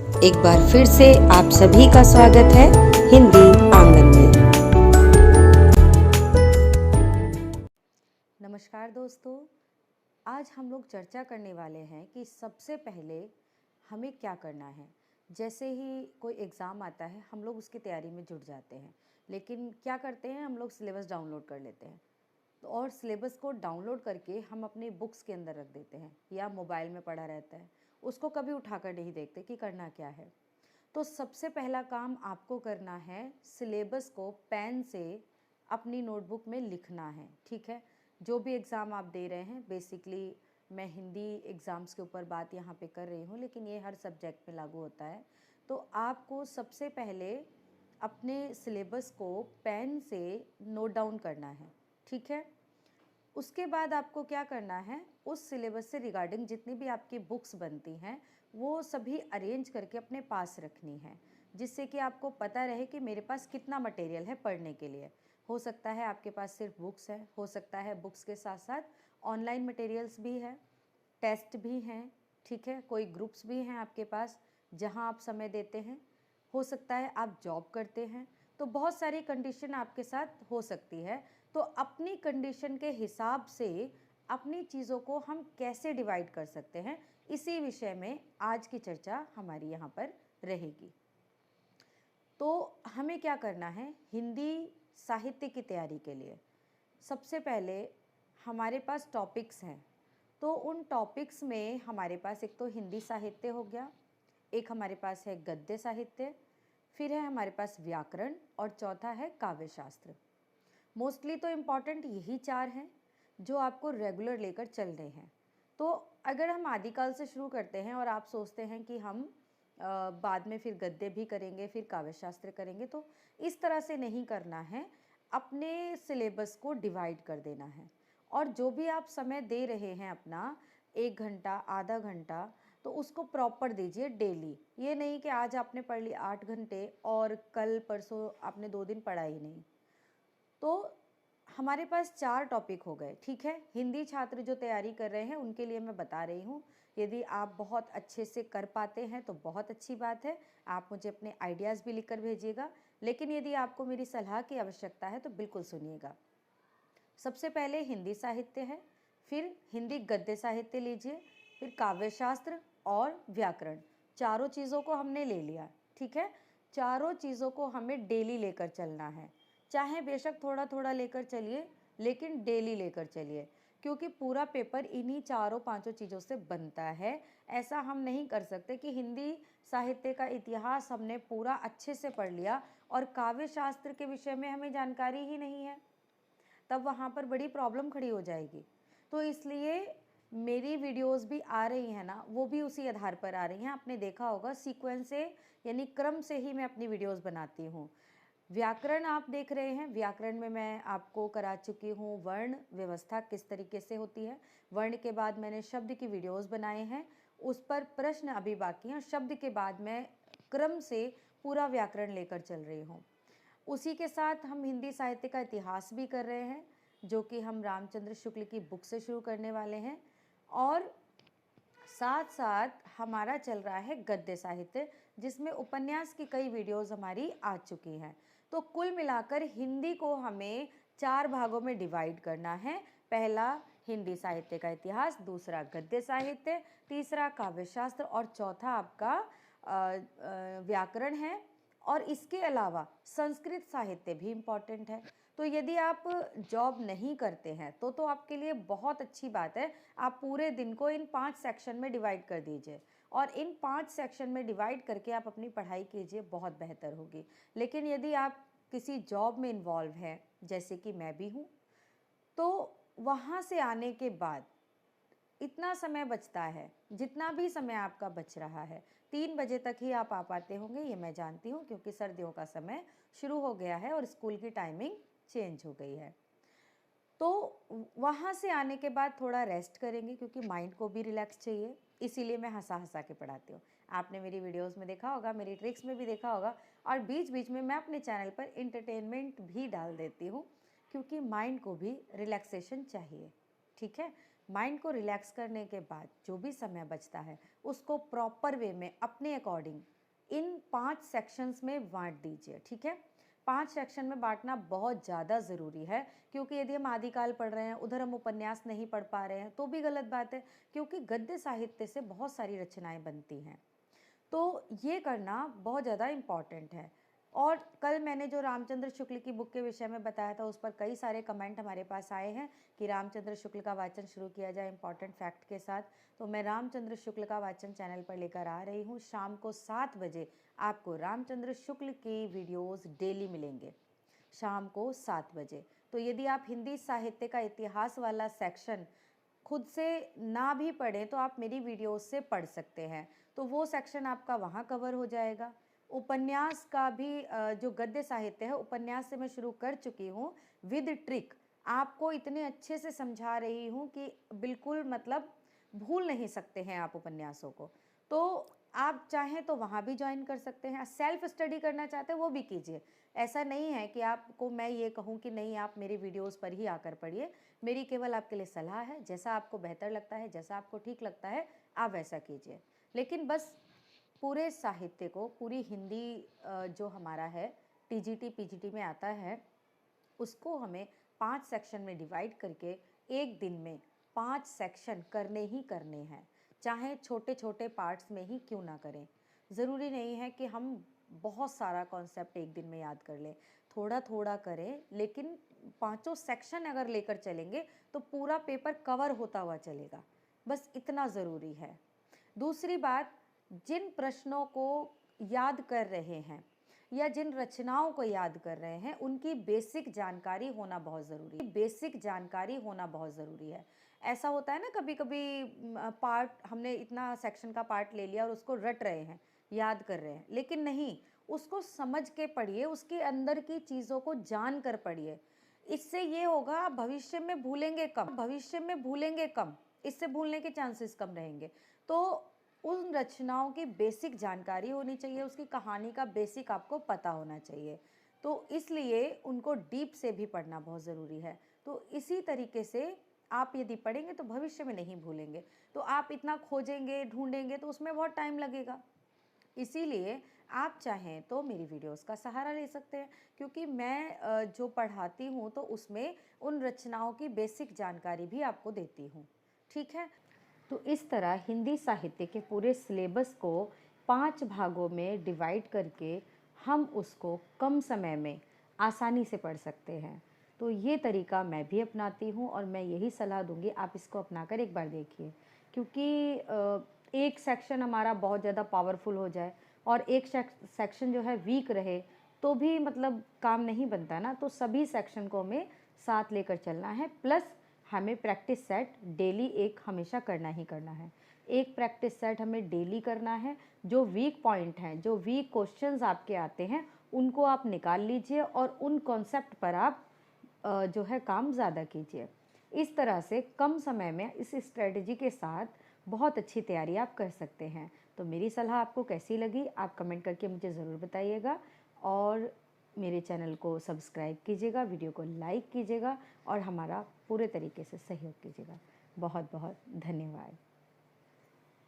एक बार फिर से आप सभी का स्वागत है हिंदी आंगन में। नमस्कार दोस्तों, आज हम लोग चर्चा करने वाले हैं कि सबसे पहले हमें क्या करना है। जैसे ही कोई एग्ज़ाम आता है हम लोग उसकी तैयारी में जुट जाते हैं, लेकिन क्या करते हैं हम लोग सिलेबस डाउनलोड कर लेते हैं और सिलेबस को डाउनलोड करके हम अपनी बुक्स के अंदर रख देते हैं या मोबाइल में पड़ा रहता है, उसको कभी उठाकर नहीं देखते कि करना क्या है। तो सबसे पहला काम आपको करना है, सिलेबस को पेन से अपनी नोटबुक में लिखना है। ठीक है, जो भी एग्ज़ाम आप दे रहे हैं, बेसिकली मैं हिंदी एग्ज़ाम्स के ऊपर बात यहाँ पे कर रही हूँ, लेकिन ये हर सब्जेक्ट में लागू होता है। तो आपको सबसे पहले अपने सिलेबस को पेन से नोट डाउन करना है। ठीक है, उसके बाद आपको क्या करना है, उस सिलेबस से रिगार्डिंग जितनी भी आपकी बुक्स बनती हैं वो सभी अरेंज करके अपने पास रखनी है, जिससे कि आपको पता रहे कि मेरे पास कितना मटेरियल है पढ़ने के लिए। हो सकता है आपके पास सिर्फ बुक्स है, हो सकता है बुक्स के साथ साथ ऑनलाइन मटेरियल्स भी है, टेस्ट भी हैं, ठीक है, कोई ग्रुप्स भी हैं आपके पास जहां आप समय देते हैं, हो सकता है आप जॉब करते हैं। तो बहुत सारी कंडीशन आपके साथ हो सकती है। तो अपनी कंडीशन के हिसाब से अपनी चीज़ों को हम कैसे डिवाइड कर सकते हैं, इसी विषय में आज की चर्चा हमारी यहाँ पर रहेगी। तो हमें क्या करना है, हिंदी साहित्य की तैयारी के लिए सबसे पहले हमारे पास टॉपिक्स हैं। तो उन टॉपिक्स में हमारे पास एक तो हिंदी साहित्य हो गया, एक हमारे पास है गद्य साहित्य, फिर है हमारे पास व्याकरण और चौथा है काव्य शास्त्र। मोस्टली तो इम्पॉर्टेंट यही चार हैं जो आपको रेगुलर लेकर चल रहे हैं। तो अगर हम आदिकाल से शुरू करते हैं और आप सोचते हैं कि हम बाद में फिर गद्य भी करेंगे, फिर काव्य शास्त्र करेंगे, तो इस तरह से नहीं करना है। अपने सिलेबस को डिवाइड कर देना है और जो भी आप समय दे रहे हैं अपना 1 घंटा आधा घंटा, तो उसको प्रॉपर दीजिए डेली। ये नहीं कि आज आपने पढ़ ली 8 घंटे और कल परसों आपने 2 दिन पढ़ा ही नहीं। तो हमारे पास 4 टॉपिक हो गए। ठीक है, हिंदी छात्र जो तैयारी कर रहे हैं उनके लिए मैं बता रही हूँ। यदि आप बहुत अच्छे से कर पाते हैं तो बहुत अच्छी बात है, आप मुझे अपने आइडियाज़ भी लिख कर भेजिएगा। लेकिन यदि आपको मेरी सलाह की आवश्यकता है तो बिल्कुल सुनिएगा। सबसे पहले हिंदी साहित्य है, फिर हिंदी गद्य साहित्य लीजिए, फिर काव्य शास्त्र और व्याकरण। चारों चीज़ों को हमने ले लिया। ठीक है, चारों चीज़ों को हमें डेली लेकर चलना है। चाहे बेशक थोड़ा थोड़ा लेकर चलिए, लेकिन डेली लेकर चलिए, क्योंकि पूरा पेपर इन्हीं चारों पांचों चीज़ों से बनता है। ऐसा हम नहीं कर सकते कि हिंदी साहित्य का इतिहास हमने पूरा अच्छे से पढ़ लिया और काव्य शास्त्र के विषय में हमें जानकारी ही नहीं है, तब वहाँ पर बड़ी प्रॉब्लम खड़ी हो जाएगी। तो इसलिए मेरी वीडियोस भी आ रही हैं ना, वो भी उसी आधार पर आ रही हैं। आपने देखा होगा सीक्वेंस से, यानी क्रम से ही मैं अपनी वीडियोस बनाती हूँ। व्याकरण आप देख रहे हैं, व्याकरण में मैं आपको करा चुकी हूँ वर्ण व्यवस्था किस तरीके से होती है। वर्ण के बाद मैंने शब्द की वीडियोस बनाए हैं, उस पर प्रश्न अभी बाकी हैं। शब्द के बाद मैं क्रम से पूरा व्याकरण लेकर चल रही हूँ। उसी के साथ हम हिंदी साहित्य का इतिहास भी कर रहे हैं, जो कि हम रामचंद्र शुक्ल की बुक से शुरू करने वाले हैं। और साथ साथ हमारा चल रहा है गद्य साहित्य, जिसमें उपन्यास की कई वीडियोस हमारी आ चुकी हैं। तो कुल मिलाकर हिंदी को हमें 4 भागों में डिवाइड करना है। पहला हिंदी साहित्य का इतिहास, दूसरा गद्य साहित्य, तीसरा काव्य शास्त्र और चौथा आपका व्याकरण है। और इसके अलावा संस्कृत साहित्य भी इम्पॉर्टेंट है। तो यदि आप जॉब नहीं करते हैं तो आपके लिए बहुत अच्छी बात है, आप पूरे दिन को इन 5 सेक्शन में डिवाइड कर दीजिए और इन 5 सेक्शन में डिवाइड करके आप अपनी पढ़ाई कीजिए, बहुत बेहतर होगी। लेकिन यदि आप किसी जॉब में इन्वॉल्व हैं, जैसे कि मैं भी हूँ, तो वहाँ से आने के बाद इतना समय बचता है, जितना भी समय आपका बच रहा है, 3 बजे तक ही आप आ पाते होंगे, ये मैं जानती हूँ, क्योंकि सर्दियों का समय शुरू हो गया है और स्कूल की टाइमिंग चेंज हो गई है। तो वहाँ से आने के बाद थोड़ा रेस्ट करेंगे, क्योंकि माइंड को भी रिलैक्स चाहिए, इसीलिए मैं हंसा हंसा के पढ़ाती हूँ। आपने मेरी वीडियोस में देखा होगा, मेरी ट्रिक्स में भी देखा होगा, और बीच बीच में मैं अपने चैनल पर इंटरटेनमेंट भी डाल देती हूँ, क्योंकि माइंड को भी रिलैक्सेशन चाहिए। ठीक है, माइंड को रिलैक्स करने के बाद जो भी समय बचता है उसको प्रॉपर वे में अपने अकॉर्डिंग इन 5 सेक्शंस में बांट दीजिए, ठीक है। 5 सेक्शन में बांटना बहुत ज़्यादा ज़रूरी है, क्योंकि यदि हम आदिकाल पढ़ रहे हैं, उधर हम उपन्यास नहीं पढ़ पा रहे हैं तो भी गलत बात है, क्योंकि गद्य साहित्य से बहुत सारी रचनाएं बनती हैं। तो ये करना बहुत ज़्यादा इम्पॉर्टेंट है। और कल मैंने जो रामचंद्र शुक्ल की बुक के विषय में बताया था, उस पर कई सारे कमेंट हमारे पास आए हैं कि रामचंद्र शुक्ल का वाचन शुरू किया जाए इम्पॉर्टेंट फैक्ट के साथ। तो मैं रामचंद्र शुक्ल का वाचन चैनल पर लेकर आ रही हूँ। शाम को 7 बजे आपको रामचंद्र शुक्ल की वीडियोज़ डेली मिलेंगे, शाम को 7 बजे। तो यदि आप हिंदी साहित्य का इतिहास वाला सेक्शन खुद से ना भी पढ़ें तो आप मेरी वीडियोस से पढ़ सकते हैं, तो वो सेक्शन आपका वहाँ कवर हो जाएगा। उपन्यास का भी जो गद्य साहित्य है, उपन्यास से मैं शुरू कर चुकी हूँ विद ट्रिक। आपको इतने अच्छे से समझा रही हूँ कि बिल्कुल मतलब भूल नहीं सकते हैं आप उपन्यासों को। तो आप चाहें तो वहाँ भी ज्वाइन कर सकते हैं। सेल्फ स्टडी करना चाहते हैं वो भी कीजिए। ऐसा नहीं है कि आपको मैं ये कहूँ कि नहीं आप मेरी वीडियोस पर ही आकर पढ़िए। मेरी केवल आपके लिए सलाह है, जैसा आपको बेहतर लगता है, जैसा आपको ठीक लगता है आप वैसा कीजिए। लेकिन बस पूरे साहित्य को, पूरी हिंदी जो हमारा है टीजीटी पीजीटी में आता है, उसको हमें 5 सेक्शन में डिवाइड करके एक दिन में 5 सेक्शन करने ही करने हैं, चाहे छोटे छोटे पार्ट्स में ही क्यों ना करें। ज़रूरी नहीं है कि हम बहुत सारा कॉन्सेप्ट एक दिन में याद कर लें, थोड़ा थोड़ा करें, लेकिन 5 सेक्शन अगर लेकर चलेंगे तो पूरा पेपर कवर होता हुआ चलेगा। बस इतना ज़रूरी है। दूसरी बात, जिन प्रश्नों को याद कर रहे हैं या जिन रचनाओं को याद कर रहे हैं, उनकी बेसिक जानकारी होना बहुत ज़रूरी है। बेसिक जानकारी होना बहुत ज़रूरी है। ऐसा होता है ना कभी कभी पार्ट, हमने इतना सेक्शन का पार्ट ले लिया और उसको रट रहे हैं, याद कर रहे हैं, लेकिन नहीं, उसको समझ के पढ़िए, उसके अंदर की चीज़ों को जान कर पढ़िए। इससे ये होगा आप भविष्य में भूलेंगे कम, इससे भूलने के चांसेस कम रहेंगे। तो उन रचनाओं की बेसिक जानकारी होनी चाहिए, उसकी कहानी का बेसिक आपको पता होना चाहिए। तो इसलिए उनको डीप से भी पढ़ना बहुत ज़रूरी है। तो इसी तरीके से आप यदि पढ़ेंगे तो भविष्य में नहीं भूलेंगे। तो आप इतना खोजेंगे, ढूंढेंगे तो उसमें बहुत टाइम लगेगा। इसीलिए आप चाहें तो मेरी वीडियोस का सहारा ले सकते हैं, क्योंकि मैं जो पढ़ाती हूँ तो उसमें उन रचनाओं की बेसिक जानकारी भी आपको देती हूँ, ठीक है। तो इस तरह हिंदी साहित्य के पूरे सिलेबस को 5 भागों में डिवाइड करके हम उसको कम समय में आसानी से पढ़ सकते हैं। तो ये तरीका मैं भी अपनाती हूँ और मैं यही सलाह दूँगी, आप इसको अपनाकर एक बार देखिए। क्योंकि एक सेक्शन हमारा बहुत ज़्यादा पावरफुल हो जाए और एक सेक्शन जो है वीक रहे तो भी मतलब काम नहीं बनता ना। तो सभी सेक्शन को हमें साथ लेकर चलना है, प्लस हमें प्रैक्टिस सेट डेली एक हमेशा करना ही करना है। एक प्रैक्टिस सेट हमें डेली करना है। जो वीक पॉइंट हैं, जो वीक क्वेश्चंस आपके आते हैं, उनको आप निकाल लीजिए और उन कॉन्सेप्ट पर आप जो है काम ज़्यादा कीजिए। इस तरह से कम समय में इस स्ट्रेटजी के साथ बहुत अच्छी तैयारी आप कर सकते हैं। तो मेरी सलाह आपको कैसी लगी आप कमेंट करके मुझे ज़रूर बताइएगा, और मेरे चैनल को सब्सक्राइब कीजिएगा, वीडियो को लाइक कीजिएगा और हमारा पूरे तरीके से सहयोग कीजिएगा। बहुत बहुत धन्यवाद।